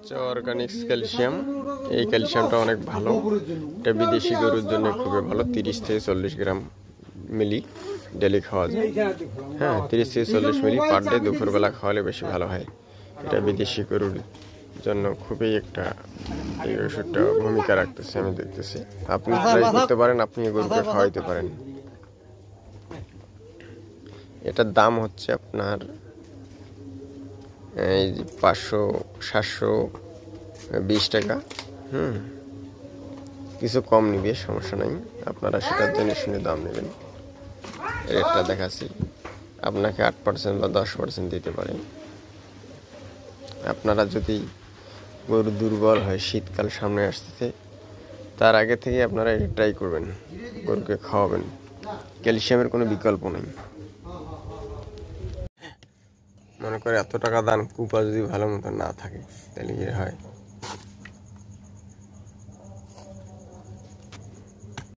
হচ্ছে organics calcium. এই ক্যালসিয়ামটা অনেক ভালো, এটা বিদেশি গরুর জন্য খুবই ভালো। 30 থেকে 40 গ্রাম মিলি ডেলি খাওয়া যায়। হ্যাঁ, 30 থেকে 40 মিলি পার ডে দুপুরবেলা খাওয়ালে বেশি ভালো হয়। এটা বিদেশি গরুর জন্য খুবই একটা এই ওষুধটা ভূমিকা রাখতেছে, আমি দেখতেছি। আপনি ট্রাই করতে পারেন, আপনি গরুকে খাওয়াইতে পারেন। এটার দাম হচ্ছে আপনার এই 500-720 টাকা। কিছু কম নিবে, সমস্যা নাই, আপনারা সেটার জন্য শুনে দাম নেবেন। রেটটা দেখাচ্ছি, আপনাকে 8% বা 10% দিতে পারে। আপনারা যদি গরু দুর্বল হয়, শীতকাল সামনে আসতেছে, তার আগে থেকে আপনারা এটা ট্রাই করবেন, গরুকে খাওয়াবেন। ক্যালসিয়ামের কোনো বিকল্প নেই। মনে করে এত টাকা দান কুপা যদি ভালো মতো না থাকে তাহলে কি হয়?